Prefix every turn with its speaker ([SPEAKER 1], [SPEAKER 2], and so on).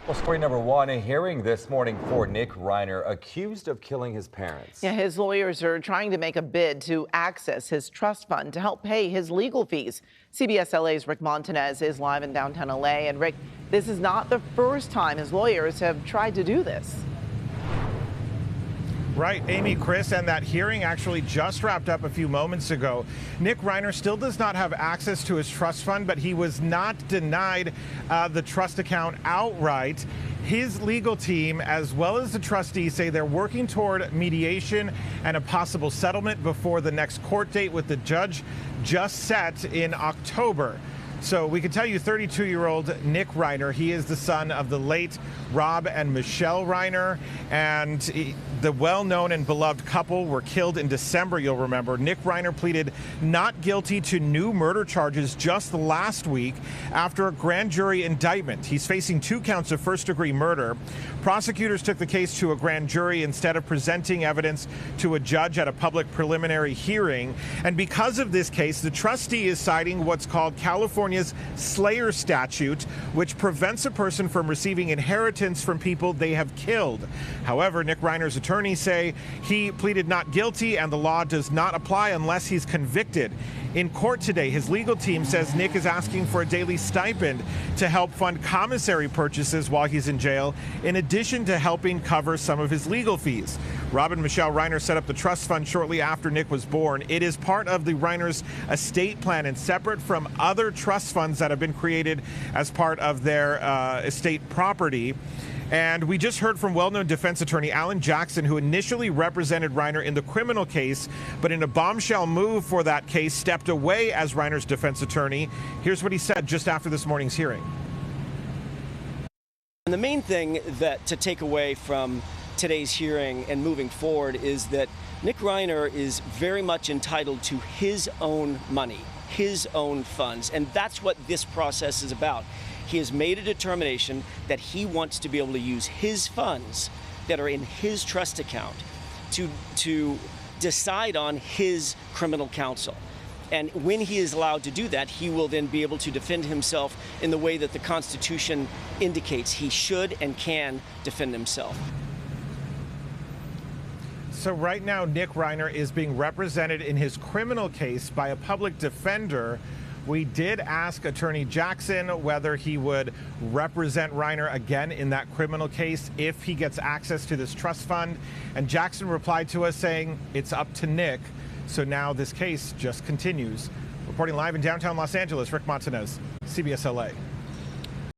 [SPEAKER 1] Well, story number one, a hearing this morning for Nick Reiner, accused of killing his parents.
[SPEAKER 2] Yeah, his lawyers are trying to make a bid to access his trust fund to help pay his legal fees. CBS LA's Rick Montanez is live in downtown LA. And Rick, this is not the first time his lawyers have tried to do this.
[SPEAKER 3] Right, Amy, Chris, and that hearing actually just wrapped up a few moments ago. Nick Reiner still does not have access to his trust fund, but he was not denied the trust account outright. His legal team, as well as the trustees, say they're working toward mediation and a possible settlement before the next court date with the judge just set in October. So we can tell you 32-year-old Nick Reiner, he is the son of the late Rob and Michelle Reiner, and the well-known and beloved couple were killed in December, you'll remember. Nick Reiner pleaded not guilty to new murder charges just last week after a grand jury indictment. He's facing 2 counts of first-degree murder. Prosecutors took the case to a grand jury instead of presenting evidence to a judge at a public preliminary hearing. And because of this case, the trustee is citing what's called California's Slayer statute, which prevents a person from receiving inheritance from people they have killed. However, Nick Reiner's attorneys say he pleaded not guilty and the law does not apply unless he's convicted. In court today, his legal team says Nick is asking for a daily stipend to help fund commissary purchases while he's in jail, in addition to helping cover some of his legal fees. Rob and Michelle Reiner set up the trust fund shortly after Nick was born. It is part of the Reiner's estate plan and separate from other trust funds that have been created as part of their estate property. And we just heard from well-known defense attorney Alan Jackson, who initially represented Reiner in the criminal case, but in a bombshell move for that case, stepped away as Reiner's defense attorney. Here's what he said just after this morning's hearing.
[SPEAKER 4] And the main thing that to take away from today's hearing and moving forward is that Nick Reiner is very much entitled to his own money, his own funds, and that's what this process is about. He has made a determination that he wants to be able to use his funds that are in his trust account to decide on his criminal counsel. And when he is allowed to do that, he will then be able to defend himself in the way that the Constitution indicates he should and can defend himself.
[SPEAKER 3] So right now, Nick Reiner is being represented in his criminal case by a public defender. We did ask Attorney Jackson whether he would represent Reiner again in that criminal case if he gets access to this trust fund. And Jackson replied to us saying it's up to Nick. So now this case just continues. Reporting live in downtown Los Angeles, Rick Montanez, CBS LA.